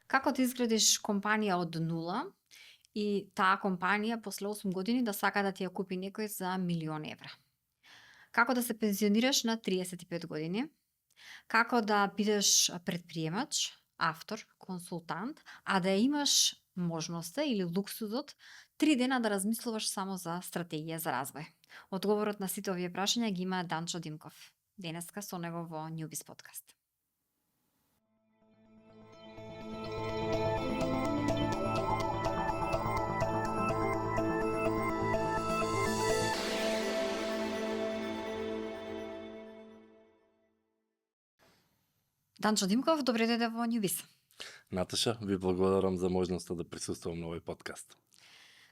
Како да изградиш компанија од нула и таа компанија после 8 години да сака да ти ја купи некој за 1.000.000 евра? Како да се пензионираш на 35 години? Како да бидеш предприемач, автор, консултант, а да имаш можноста или луксузот 3 дена да размислуваш само за стратегија за развој? Одговорот на сите овие прашања ги има Данчо Димков. Денеска со него во Newbies подкаст. Данчо Димков, добре дојде во Newbies. Наташа, ви благодарам за можноста да присуствувам на овој подкаст.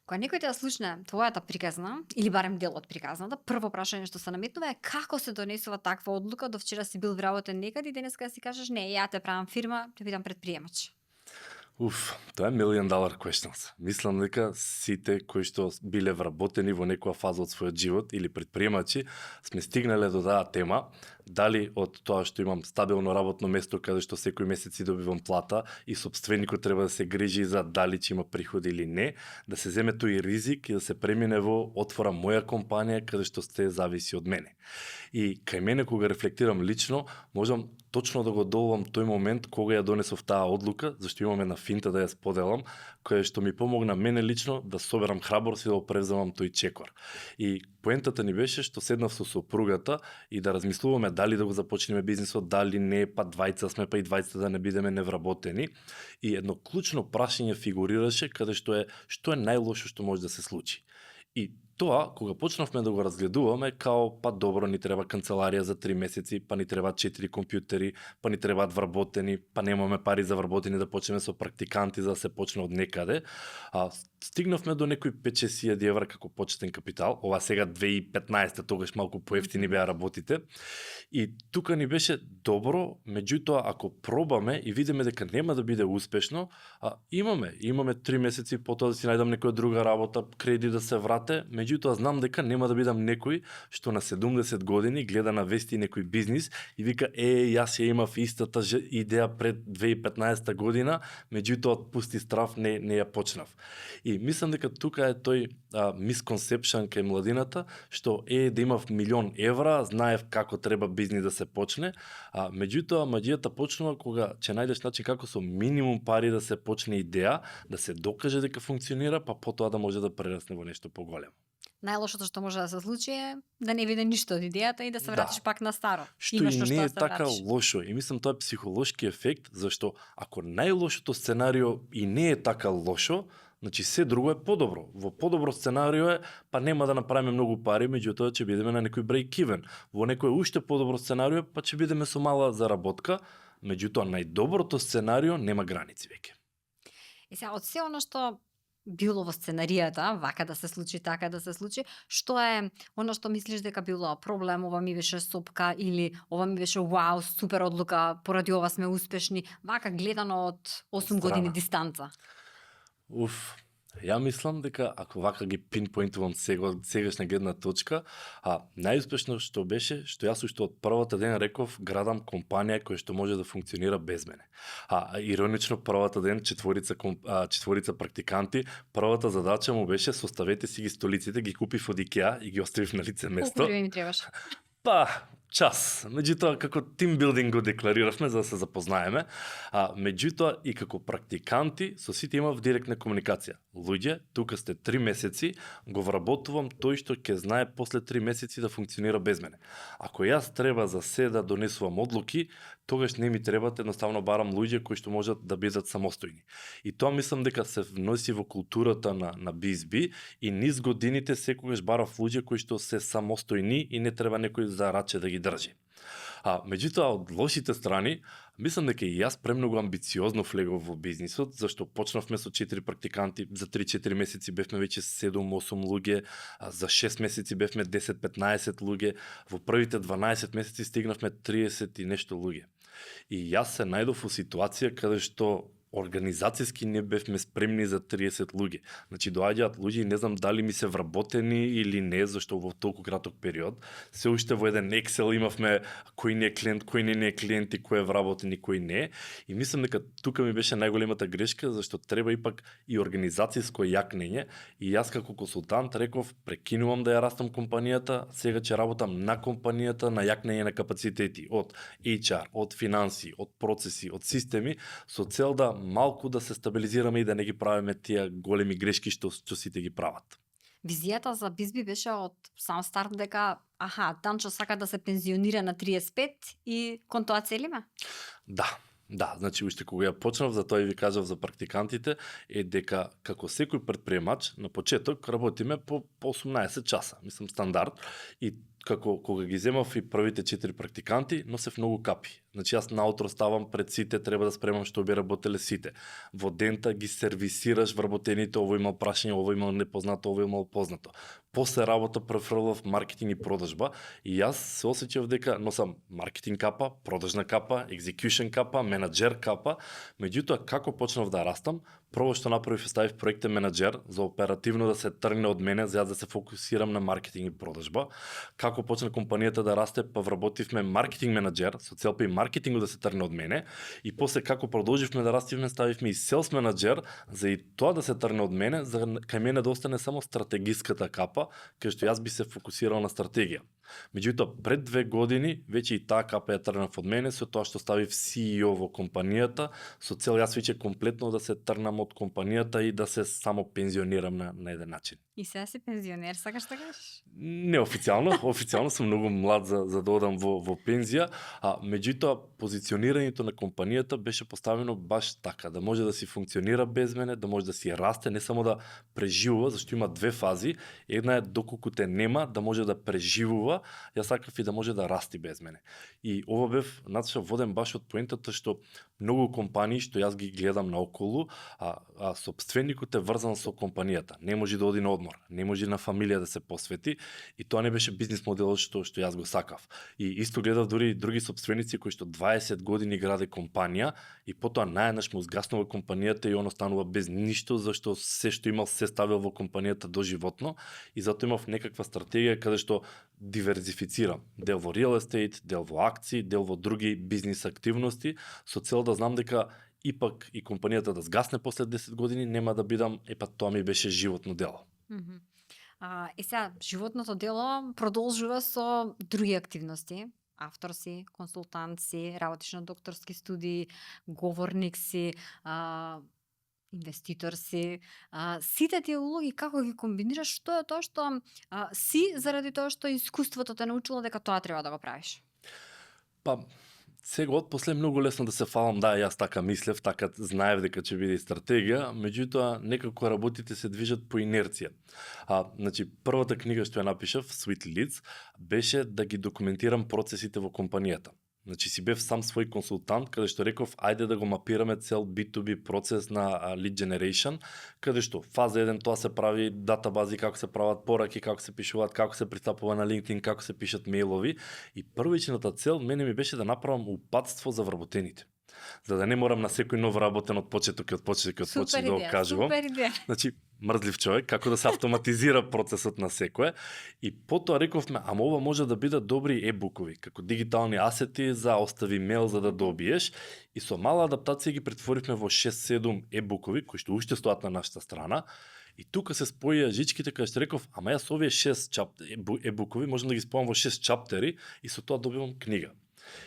Кога некој те слушне твојата приказна, или барем дел од приказната, прво прашање што се наметнува е како се донесува таква одлука, до вчера си бил вработен некаде и денеска си кажеш не, ја те правам фирма, те бидам предприемач. Тоа е $1 million questions. Мислам дека сите кои што биле вработени во некоја фаза од својот живот или предприемачи сме стигнале до таа тема, дали од тоа што имам стабилно работно место каде што секој месец си добивам плата и сопственикот треба да се грижи за дали ќе има приходи или не, да се земе тој ризик и да се премине во отвора моја компанија каде што се зависи од мене. И кај мене кога рефлектирам лично, можам точно да го доловам тој момент кога ја донесов таа одлука, зашто имам една финта да ја споделам, која што ми помогна мене лично да соберам храброст и да го превземам тој чекор. И поентата ни беше што седнав со сопругата и да размислуваме дали да го започнеме бизнисот, дали не, па двајца сме, па и двајца да не бидеме невработени. И едно клучно прашање фигурираше каде што е најлошо што може да се случи. И тоа, кога почнавме да го разгледуваме, као, па добро, ни треба канцеларија за 3 месеци, па ни требаат 4 компјутери, па ни требаат вработени, па немаме пари за вработени, да почнеме со практиканти за да се почне од некаде. Стигнавме до некои 5-6 евра како почетен капитал. Ова сега 2015, тогаш малку поевтини беа работите. И тука ни беше добро, меѓутоа ако пробаме и видиме дека нема да биде успешно, имаме 3 месеци потоа да си најдам некоја друга работа, кредит да се врате, меѓутоа знам дека нема да бидам некој што на 70 години гледа на вести некој бизнис и вика јас ја имав истата идеја пред 2015 година, меѓутоа пусти страв не ја почнав. И мислам дека тука е тој мисконцепшн кај младината, што да имав 1.000.000 евра, знаев како треба бизнис да се почне, меѓутоа магијата почнува кога ќе најдеш начин како со минимум пари да се почне идеја, да се докаже дека функционира, па потоа да може да прерасне во нешто поголемо. Најлошото што може да се случи е да не биде ништо од идејата и да се вратиш пак на старо. Што и не е така лошо. И мислам тоа е психолошки ефект, зашто ако најлошото сценарио и не е така лошо, значи се друго е подобро. Во подобро сценарио е, па нема да направиме многу пари, меѓутоа ќе бидеме на некој break even. Во некој уште подобро сценарио, па ќе бидеме со мала заработка, меѓутоа најдоброто сценарио нема граници веќе. И сега од се она што било во сценаријата, вака да се случи, така да се случи, што е она што мислиш дека било проблем, ова ми беше сопка или ова ми беше вау, супер одлука, поради ова сме успешни, вака гледано од 8 години дистанца? Ја мислам дека ако вака ги пинпоинтувам сегашна гледна точка, најуспешно што беше, што јас уште од првата ден реков градам компанија која што може да функционира без мене. Иронично првата ден четворица практиканти, првата задача му беше составете си ги столиците, ги купив од Икеа и ги оставив на лице место. Колку време ми требаше? Час. Меѓутоа, како тимбилдинг го деклариравме за да се запознаеме, меѓутоа и како практиканти со сите имав директна комуникација. Луѓе, тука сте 3 месеци, го вработувам тој што ќе знае после 3 месеци да функционира без мене. Ако јас треба за се да донесувам одлуки, тогаш не ми требат, едноставно барам луѓе кои што можат да бидат самостојни. И тоа мислам дека се вноси во културата на BSB и низ годините секогаш барав луѓе кои што се самостојни и не треба некој за раче да ги држи. Меѓутоа, од лошите страни, мислам дека и јас премногу амбициозно влегов во бизнисот, зашто почнавме со 4 практиканти, за 3-4 месеци бевме веќе 7-8 луѓе, за 6 месеци бевме 10-15 луѓе, во првите 12 месеци стигнавме 30 и нешто луѓе. И јас се најдов во ситуација каде што организацијски не бевме спремни за 30 луѓе. Значи доаѓаат луѓе и не знам дали ми се вработени или не, зашто во толку краток период се уште во еден Excel имавме кој не е клиент, кој не е клиент и кој е вработен и кој не. И мислам дека тука ми беше најголемата грешка, зашто треба ипак и организацијско јакнење. И јас како консултант реков прекинувам да ја растам компанијата, сега ќе работам на компанијата на јакнење на капацитети од HR, од финанси, од процеси, од системи, со цел да малку да се стабилизираме и да не ги правиме тие големи грешки што сите ги прават. Визијата за Бизби беше од сам старт дека Данчо сака да се пензионира на 35 и кон тоа целиме? Да, значи уште кога ја почнав, за тоа и ви кажав за практикантите, е дека како секој предприемач на почеток работиме по 18 часа, мислам стандард, и кога ги земав и првите 4 практиканти, носев многу капи. Значи јас наутро ставам пред сите, треба да спремам што би работеле сите. Во дента ги сервисираш вработените, ово имал прашање, ово имал непознато, ово имал познато. После работа префрлав маркетинг и продажба и јас се осеќав дека носам маркетинг капа, продажна капа, екзекюшн капа, менаџер капа. Меѓутоа како почнав да растам, прво што направив ставив проектен менаџер за оперативно да се тргне од мене, за јас да се фокусирам на маркетинг и продажба. Како почна компанијата да расте, па вработивме маркетинг менаџер со цел па и маркетингот да се тргне од мене, и после како продолживме да растиме, ставивме и селс менаџер за и тоа да се тргне од мене, за кај мене да остане само стратегиската капа, кај што јас би се фокусирал на стратегија. Меѓутоа, пред 2 години веќе и таа капа ја тргнав од мене, со тоа што ставив CEO во компанијата, со цел јас веќе комплетно да се тргнам од компанијата и да се само пензионирам на еден начин. И сега си пензионер, сакаш да кажеш? Неофицијално, официјално сум многу млад за да одам во пензија, меѓутоа позиционирањето на компанијата беше поставено баш така, да може да си функционира без мене, да може да си расте, не само да преживува, зашто има 2 фази. Една е доколку те нема, да може да преживува, јас сакав и да може да расти без мене. И ова бев воден баш од поентата што многу компании што јас ги гледам наоколу, сопственикот е врзан со компанијата. Не може да оди на одмор, не може на фамилија да се посвети, и тоа не беше бизнис моделот што јас го сакав. И исто гледав дури други сопственици кои што 20 години граде компанија и потоа наеднаш му згаснува компанијата и он останува без ништо, зашто се што имал се ставил во компанијата доживотно, и затоа имав некаква стратегија каде што диверзифицирам. Дел во real estate, дел во акции, дел во други бизнис активности, со цел да знам дека ипак и компанијата да згасне после 10 години, нема да бидам, тоа ми беше животно дело. Сега, животното дело продолжува со други активности. Автор си, консултант си, работиш на докторски студии, говорник си, инвеститор си. Сите тие улоги како ги комбинираш, што е тоа што си, заради тоа што искуството те научило дека тоа треба да го правиш? Сега отпосле многу лесно да се фалам, јас така мислев, така знаев дека ќе биде стратегија, меѓутоа некако работите се движат по инерција. Значи, првата книга што ја напишав, Sweet Leads, беше да ги документирам процесите во компанијата. Значи си бев сам свој консултант, каде што реков, ајде да го мапираме цел B2B процес на lead generation, каде што фаза 1 тоа се прави датабази, како се прават пораки, како се пишуваат, како се пристапува на LinkedIn, како се пишат мејлови, и првичната цел мене ми беше да направам упатство за вработените. За да не морам на секој нов работен од почеток да го кажувам. Супер идеја. Значи, мрзлив човек, како да се автоматизира процесот на секое. И потоа рековме, ама ова може да бидат добри e-букови, како дигитални асети за остави мејл за да добиеш. И со мала адаптација ги претворивме во 6-7 e-букови, кои што уште стоат на нашата страна. И тука се споија жичките, каде што реков, ама јас овие 6 e-букови можам да ги спојам во 6 чаптери и со тоа добивам книга.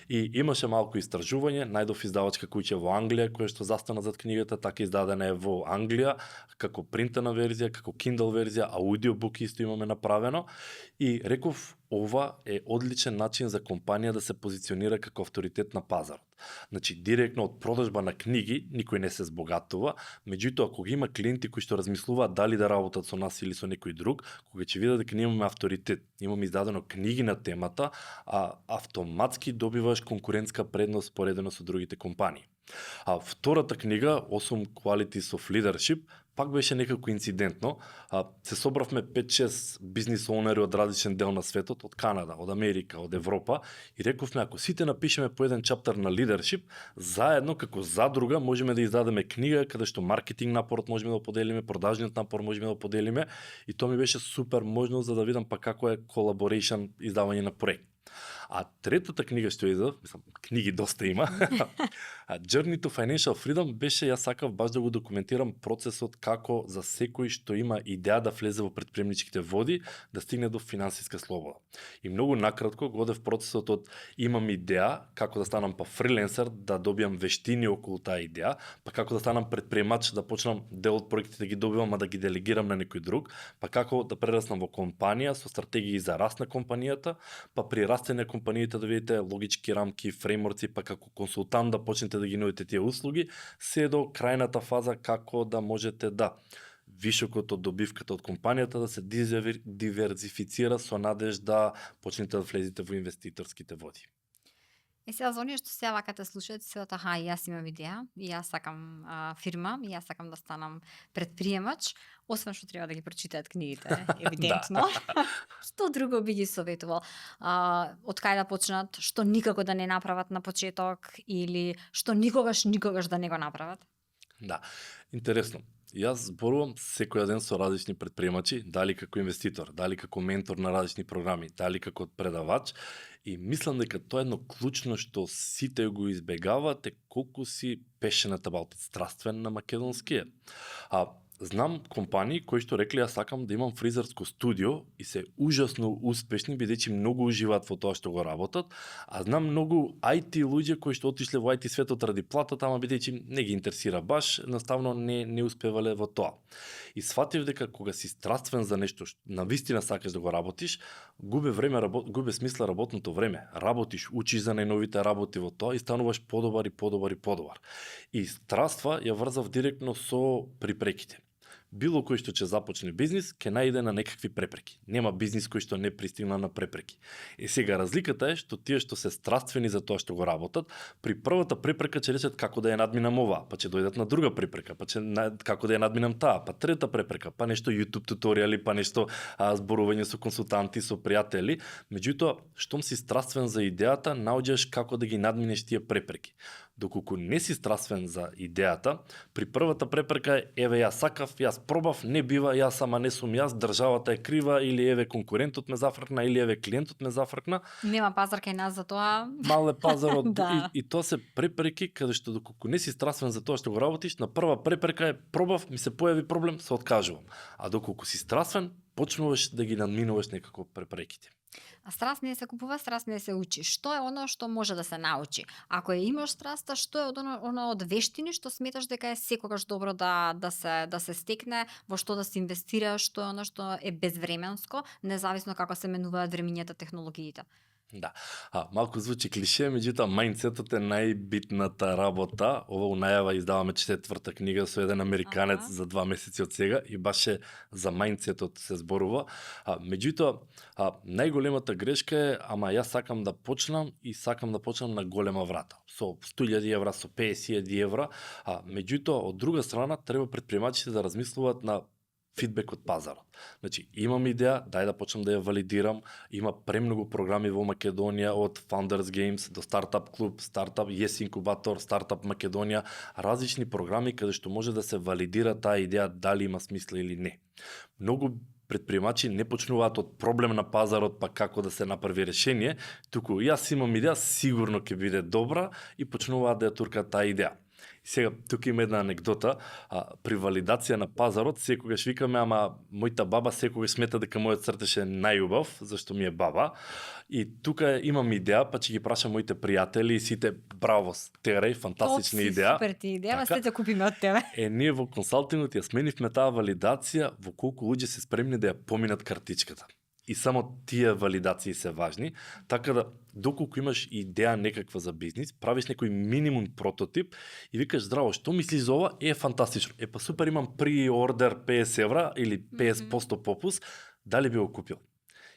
И имаше малку истражување, најдов издавачка куќа во Англија, која што застана зад книгата, така издадена е во Англија, како принтена верзија, како Kindle верзија, аудиобук исто имаме направено. И реков, ова е одличен начин за компанија да се позиционира како авторитет на пазарот. Значи, директно од продажба на книги, никој не се збогатува, меѓутоа, кога има клиенти кои што размислуваат дали да работат со нас или со некој друг, кога ќе видат дека имаме авторитет, имаме издадено книги на темата, автоматски добиваш конкурентска предност поредено со другите компании. Втората книга, 8 Qualities of Leadership, пак беше некако инцидентно. Се собравме 5-6 бизнис оунери од различен дел на светот, од Канада, од Америка, од Европа и рековме ако сите напишеме по еден чаптер на лидершип, заедно како задруга можеме да издадеме книга каде што маркетинг напорот можеме да поделиме, продажниот напор можеме да поделиме и тоа ми беше супер можност за да видам па како е collaboration издавање на проект. А третата книга што издав, мислам, книги доста има, Journey to Financial Freedom беше, јас сакав баш да го документирам процесот како за секој што има идеја да влезе во претприемничките води, да стигне до финансиска слобода. И многу накратко го одев процесот од имам идеја како да станам па фриленсер, да добиам вештини околу таа идеја, па како да станам предприемач, да почнам дел од проектите да ги добивам, а да ги делегирам на некој друг, па како да прераснам во компанија со стратегии за раст на компанијата, па при растење на компаниите да видите логички рамки, фреймворци, па како консултант да почнете да ги нудите тие услуги, се до крајната фаза како да можете да вишокот од добивката од компанијата да се диверзифицира со надеж да почнете да влезете во инвеститорските води. Сега за оние што се вака те слушаат, се аха, и јас имам идеја, и јас сакам фирма, и јас сакам да станам предприемач, освен што треба да ги прочитаат книгите, евидентно. Што друго би ги советувал? Од кај да почнат, што никако да не направат на почеток или што никогаш да не го направат? Да, интересно. Јас зборувам секој ден со различни предприемачи, дали како инвеститор, дали како ментор на различни програми, дали како предавач, и мислам дека тоа е едно клучно што сите го избегавате колку си passionate about it, страствен на македонски. Знам компании кои што рекле јас сакам да имам фризерско студио и се ужасно успешни бидејќи многу уживаат во тоа што го работат, а знам многу IT луѓе кои што отишле во IT светот ради платата, ама бидејќи не ги интересира баш, едноставно не успевале во тоа. И сфатив дека кога си страствен за нешто, навистина сакаш да го работиш, губи смисла работното време. Работиш, учиш за најновите работи во тоа и стануваш подобар и подобар и подобар. И страства ја врзав директно со припреките. Било кој што ќе започне бизнис, ќе најде на некакви препреки. Нема бизнис кој што не пристигна на препреки. И сега разликата е што тие што се страствени за тоа што го работат, при првата препрека ќе речат како да ја надминам ова, па ќе дојдат на друга препрека, па како да ја надминам таа, па трета препрека, па нешто YouTube туторијали, па нешто зборување со консултанти, со пријатели. Меѓутоа, штом си страствен за идејата, наоѓаш како да ги надминеш тие препреки. Доколку не си страствен за идејата, при првата препрека е еве јас сакав, јас пробав, не бива, јас ама не сум јас, државата е крива или еве конкурентот ме зафркна или еве клиентот ме зафркна. Нема пазар кај нас за тоа. Мал е пазарот Да. и тоа се препреки каде што доколку не си страствен за тоа што го работиш, на прва препрека е пробав, ми се појави проблем, се откажувам. А доколку си страствен, почнуваш да ги надминуваш некако препреките. А страст не се купува, страст не се учи. Што е оно што може да се научи? Ако ја имаш страста, што е оно од вештини што сметаш дека е секогаш добро да се стекне, во што да се инвестира, што е оно што е безвременско, независно како се менуваат времињата, технологиите? Да. Малку звучи клише, меѓутоа мајндсетот е најбитната работа. Ова у најава издаваме 4-та книга со еден американец за 2 месеци од сега и баш за мајндсетот се зборува. Меѓутоа, најголемата грешка е, ама јас сакам да почнам и сакам да почнам на голема врата. Со 100.000 евра, со 50.000 евра. Меѓутоа, од друга страна, треба предприемачите да размислуваат на фидбек од пазарот. Значи, имам идеја, дај да почнам да ја валидирам. Има премногу програми во Македонија, од Founders Games до Startup Club, Startup Yes Incubator, Startup Македонија, различни програми каде што може да се валидира таа идеја дали има смисла или не. Многу предприемачи не почнуваат од проблем на пазарот, па како да се направи решение, туку јас имам идеја, сигурно ќе биде добра и почнуваат да ја туркаат таа идеја. Сега, тука има една анекдота, при валидација на пазарот, секогаш викаме, ама мојта баба секогаш смета дека мојот цртеш е најубав, зашто ми е баба, и тука имам идеја, па ќе ги прашам моите пријатели и сите, браво, Терај, фантастична идеја. Супер ти идеја, Така. сите купиме од тебе. Ние во консалтингот ја сменивме таа валидација во колку луѓе се спремни да ја поминат картичката. И само тие валидации се важни, така да доколку имаш идеја некаква за бизнис, правиш некој минимум прототип и викаш здраво, што мислиш за ова? Е фантастично. Па супер, имам pre-order 50 евра или 50% попус, дали би го купил?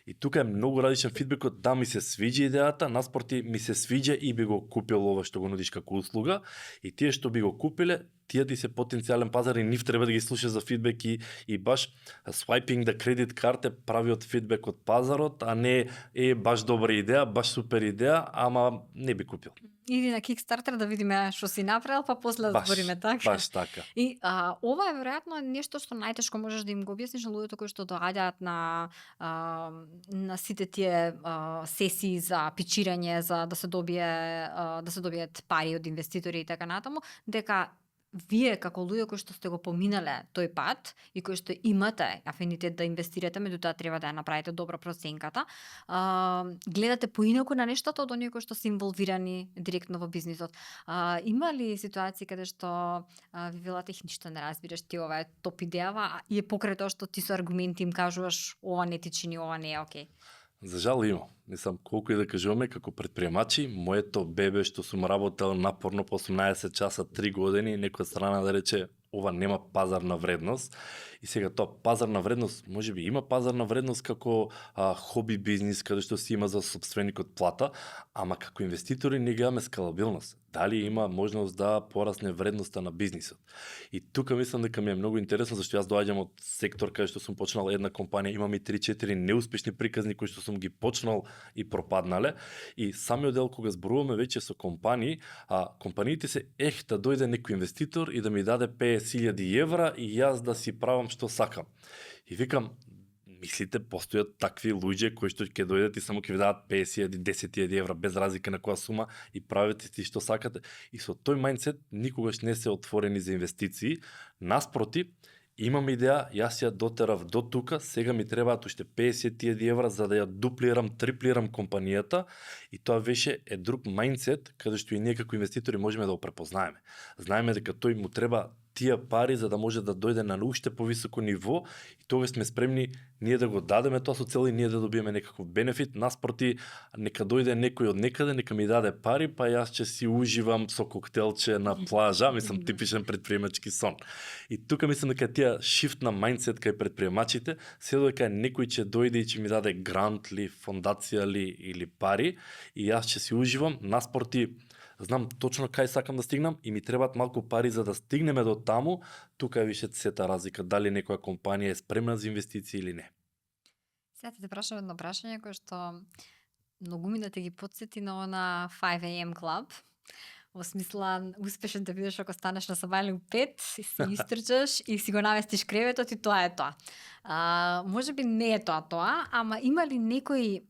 И тука е многу различен фидбекот, да ми се свиѓа идејата, наспроти ми се свиѓа и би го купил ова што го нудиш како услуга, и тие што би го купиле, тие ти се потенцијален пазар и нив треба да ги слушаш за фидбек и баш swiping the credit card е правиот фидбек од пазарот, а не баш добра идеја, баш супер идеја, ама не би купил. Иди на Kickstarter да видиме што си направил, па после да збориме, така? Баш така. И ова е веројатно нешто што најтешко можеш да им го објасниш на луѓето кои што доаѓаат на сите тие сесии за пичирање, за да се добијат пари од инвеститори и така натаму, дека вие како луѓе кои што сте го поминале тој пат и кои што имате афинитет да инвестирате, меѓутоа треба да ја направите добро проценката, гледате поинаку на нештото од оние кои што се инволвирани директно во бизнисот. Има ли ситуации каде што ви велате ништо не разбираш, ти ова е топ идејава и е покрај тоа што ти со аргументи им кажуваш ова не ти чини, ова не е окей? За жал има. Мислам, колку и да кажуваме, како предприемачи, моето бебе што сум работел напорно по 18 часа 3 години, некоја страна да рече ова нема пазарна вредност. И сега тоа пазарна вредност, можеби има пазарна вредност како хоби бизнис, каде што си има за собственикот плата, ама како инвеститори не гледаме скалабилност. Дали има можност да порасне вредноста на бизнисот. И тука мислам дека ми е многу интересно, зашто јас доаѓам од сектор каде што сум почнал една компанија, имам и 3-4 неуспешни приказни кои што сум ги почнал и пропаднале. И самиот дел кога зборуваме веќе со компании, компаниите се да дојде некој инвеститор и да ми даде 50.000 евра и јас да си правам што сакам. И викам, мислите, постојат такви луѓе кои што ќе дојдат и само ќе ви дадат 50.000, 10.000 евра без разлика на која сума и правите си што сакате. И со тој мајндсет никогаш не се отворени за инвестиции. Наспроти, имам идеја, јас ја дотерав до тука, сега ми требаат уште 50.000 евра за да ја дуплирам, триплирам компанијата и тоа беше друг мајндсет каде што и ние како инвеститори можеме да го препознаеме. Знаеме дека тој му треба тие пари за да може да дојде на уште повисоко ниво и тогаш сме спремни ние да го дадеме тоа со цел и ние да добиеме некаков бенефит. Наспроти, нека дојде некој од некаде, нека ми даде пари, па јас ќе си уживам со коктелче на плажа, мислам типичен предприемачки сон. И тука мислам дека тие шифт на мајндсет кај предприемачите, се додека некој ќе дојде и ќе ми даде грант ли, фондација ли или пари и јас ќе си уживам, наспроти знам точно кај сакам да стигнам и ми требаат малку пари за да стигнеме до таму, тука е више сета разлика дали некоја компанија е спремна за инвестиции или не. Сега те прашам едно прашање кое што многу ми да те ги подсети на она 5 AM Club. Во смисла, успешен да бидеш ако станеш на сабајлинг 5 и се истрчаш и си го наместиш креветот и тоа е тоа. Може би не е тоа, ама има ли некои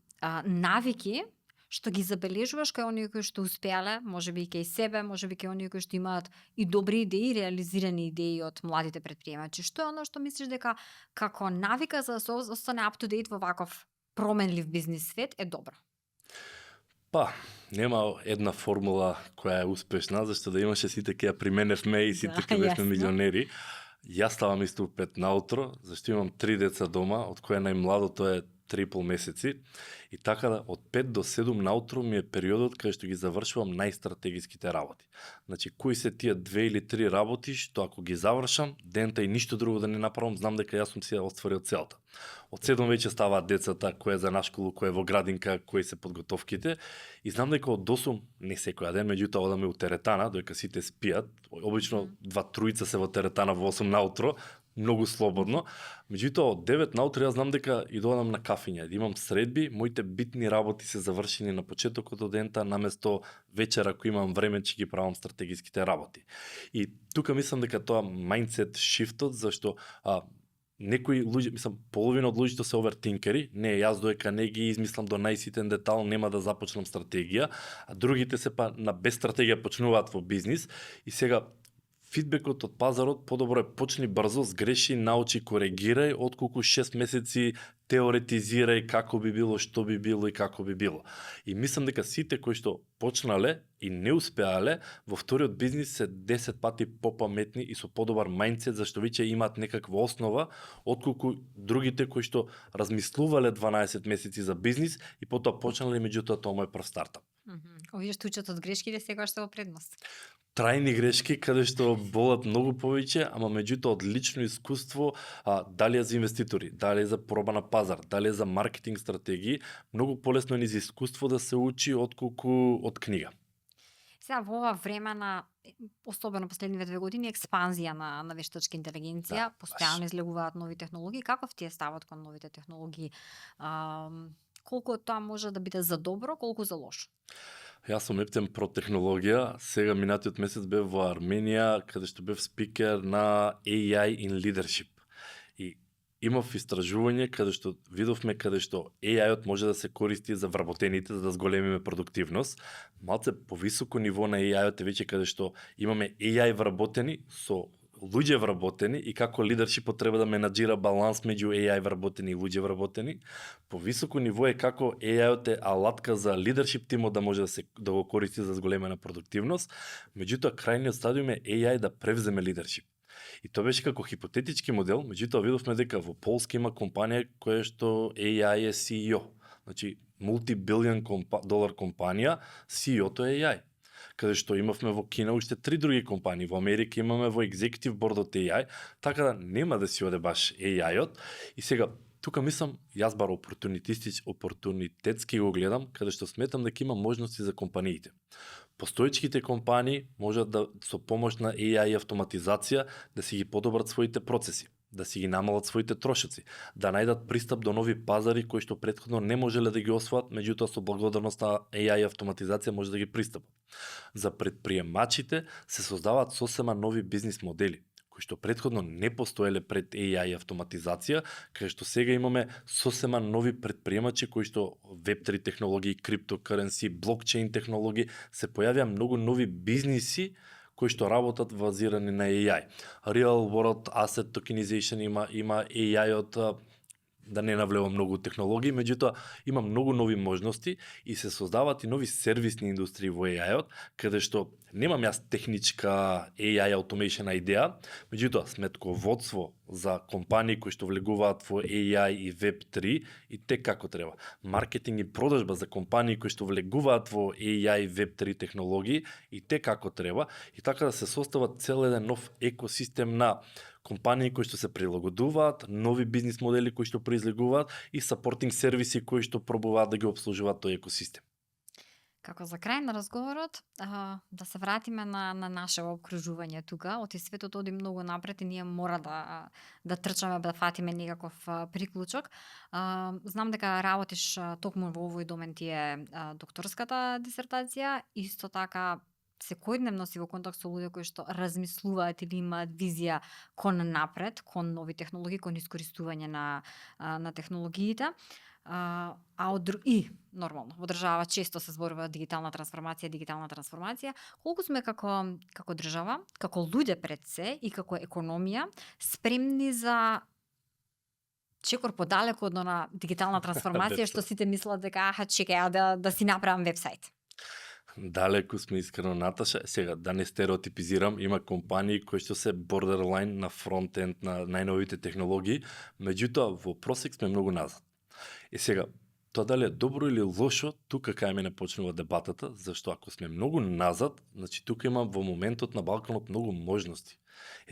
навики што ги забележуваш кај оние кои што успеале, можеби и кај себе, можеби кај оние кои што имаат и добри идеи, реализирани идеи од младите предприемачи. Што е оно што мислиш дека како навика за да се остане up to date во ваков променлив бизнис свет е добро? Па, нема една формула која е успешна, зашто да имаше сите ќе ја применевме и сите ќе бевме милионери. Јас ставам исто 5 наутро, зашто имам 3 деца дома, од која најмладото е 3,5 месеци. И така да од 5 до 7 наутро ми е периодот каде што ги завршувам најстратегиските работи. Значи, кои се тие 2 или 3 работи што ако ги завршам, дента и ништо друго да не направам, знам дека јас сум си ја остварил целта. Од 7 веќе ставаат децата, кој е за на школу, кој е во градинка, кои се подготовките. И знам дека од 8, не секој ден, меѓутоа одаме у теретана, додека сите спијат. Обично 2-3 се во теретана во 8 наутро, многу слободно. Меѓутоа од 9 наутро јас знам дека и доодам на кафиња, да имам средби, моите битни работи се завршени на почетокот од дента, наместо вечера ако имам време ќе ги правам стратегиските работи. И тука мислам дека тоа мајндсет шифтот, зашто некои луѓе, мислам, половина од луѓето се овертинкери, не, јас доека не ги измислам до најситен детал, нема да започнам стратегија, а другите се па на без стратегија почнуваат во бизнис и сега фидбекот од пазарот подобро е почни брзо, сгреши, научи, коригирај, отколку 6 месеци теоретизирај како би било, што би било и како би било. И мислам дека сите кои што почнале и не успеале, во вториот бизнис се 10 пати попаметни и со подобар мајндсет, зашто веќе имаат некаква основа, отколку другите кои што размислувале 12 месеци за бизнис и потоа почнале, меѓутоа тоа мој прв стартап. Овие што учат од грешките секогаш се во предност. Трајни грешки каде што болат многу повеќе, ама меѓутоа од лично искуство, дали е за инвеститори, дали е за проба на пазар, дали е за маркетинг стратегии, многу полесно е низ искуство да се учи отколку од книга. Сега во ова време на особено последниве 2 години експанзија на вештачка интелигенција, Да, баш. постојано излегуваат нови технологии. Каков ти е ставот кон новите технологии? Колку од тоа може да биде за добро, колку за лошо? Јас сум ептен про технологија. Сега минатиот месец бев во Арменија, каде што бев спикер на AI in Leadership. И имав истражување каде што видовме каде што AI-от може да се користи за вработените, за да зголемиме продуктивност. Малце повисоко ниво на AI-от е веќе каде што имаме AI вработени со луѓе вработени и како лидершипот треба да менаџира баланс меѓу AI вработени и луѓе вработени. Повисоко ниво е како AI-от е алатка за лидершип тимот да може да го користи за зголемена продуктивност, меѓутоа крајниот стадиум е AI да превземе лидершип. И тоа беше како хипотетички модел, меѓутоа видовме дека во Полска има компанија која што AI е CEO. Значи, мултибилион долар компанија, CEO-то е AI. Каде што имавме во Кина уште 3 други компании, во Америка имаме во Executive Board од AI, така да нема да си оде баш AI-от. И сега, тука мислам, јас бар опортунитетски го гледам, каде што сметам дека има можности за компаниите. Постоечките компании можат да со помош на AI и автоматизација да си ги подобрат своите процеси, да си ги намалат своите трошоци, да најдат пристап до нови пазари кои што претходно не можеле да ги освоат, меѓутоа со благодарност на AI и автоматизација може да ги пристапат. За предприемачите се создаваат сосема нови бизнис модели, кои што претходно не постоеле пред AI и автоматизација, кај што сега имаме сосема нови предприемачи кои што Web3 технологии, криптокаренси, блокчейн технологии, се појавија многу нови бизниси кои што работат базирани на AI. Real World Asset Tokenization има AI од да не навлевам многу технологии, меѓутоа има многу нови можности и се создаваат и нови сервисни индустрии во AI-от, каде што немам јас техничка AI automation идеја, меѓутоа сметководство за компании кои што влегуваат во AI и Web3 и те како треба. Маркетинг и продажба за компании кои што влегуваат во AI и Web3 технологии и те како треба, и така да се состава цел еден нов екосистем на компании кои што се прилагодуваат, нови бизнис модели кои што произлегуваат и сапортинг сервиси кои што пробуваат да ги обслужуваат тој екосистем. Како за крај на разговорот, да се вратиме на наше окружување тука. Оти светот оди многу напред и ние мора да трчаме, да фатиме некаков приклучок. Знам дека работиш токму во овој домен ти е докторската дисертација, исто така секојдневно си во контакт со луѓе кои што размислуваат или имаат визија кон напред, кон нови технологии, кон искористување на технологиите. И нормално во држава често се зборува дигитална трансформација. Колку сме како држава, како луѓе пред се и како економија спремни за чекор подалеку од на дигитална трансформација што сите мислат дека чекај да си направам вебсайт. Далеку сме, искрено, Наташа. Сега, да не стереотипизирам, има компании кои што се бордерлайн на фронтенд на најновите технологии, меѓутоа во просек сме многу назад. И сега, тоа дали е добро или лошо, тука кај мене почнува дебатата, зашто ако сме многу назад, значи тука има во моментот на Балканот многу можности.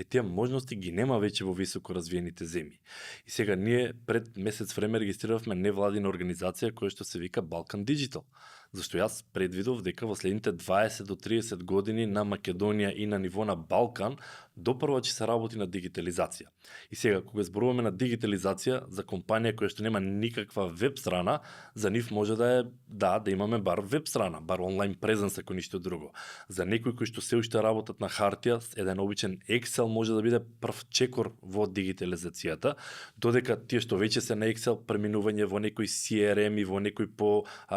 Тие можности ги нема веќе во високо развиените земји. И сега ние пред месец време регистрировавме невладина организација која што се вика Balkan Digital. Зашто јас предвидов дека во следните 20 до 30 години на Македонија и на ниво на Балкан допрва ќе се работи на дигитализација. И сега, кога зборуваме на дигитализација за компанија која што нема никаква веб страна, за нив може да имаме бар веб страна, бар онлайн презенс ако ништо друго. За некои кои што се уште работат на хартија, еден обичен Excel може да биде прв чекор во дигитализацијата, додека тие што веќе се на Excel преминување во некои CRM и во некои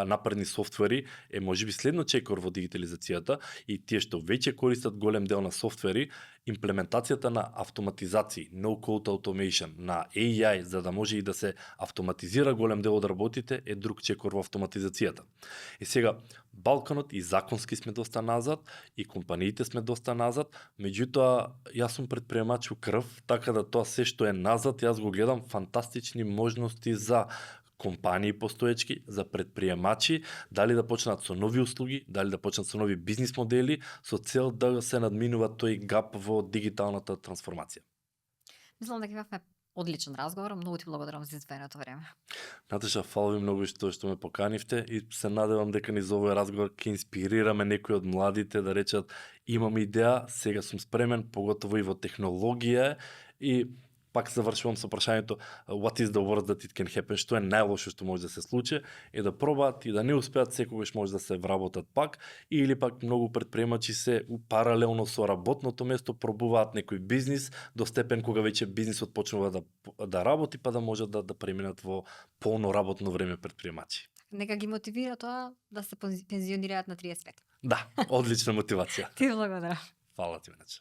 напредни софтвери е можеби следно чекор во дигитализацијата, и тие што веќе користат голем дел на софтвери, имплементацијата на автоматизации, no-code automation, на AI, за да може и да се автоматизира голем дел од работите, е друг чекор во автоматизацијата. И сега, Балканот и законски сме доста назад, и компаниите сме доста назад, меѓутоа, јас сум предприемач у крв, така да тоа се што е назад, јас го гледам фантастични можности за компании постоечки, за предприемачи, дали да почнат со нови услуги, дали да почнат со нови бизнис модели, со цел да се надминува тој гап во дигиталната трансформација. Мислам дека имавме Одличен разговор, многу ти благодарам за издвоеното време. Наташа, фала ви многу што ме поканивте и се надевам дека низ овој разговор ќе инспирираме некои од младите да речат имам идеја, сега сум спремен, поготово и во технологија и пак завршувам со прашањето what is the worst that it can happen, што е најлошо што може да се случи, е да пробаат и да не успеат, секогаш може да се вработат пак, или пак многу предприемачи се паралелно со работното место пробуваат некој бизнис до степен кога веќе бизнисот почнува да работи, па да можат да преминат во полно работно време предприемачи. Нека ги мотивира тоа да се пензионираат на 35. Да, одлична мотивација. Ти благодарам. Фала ти, Венече.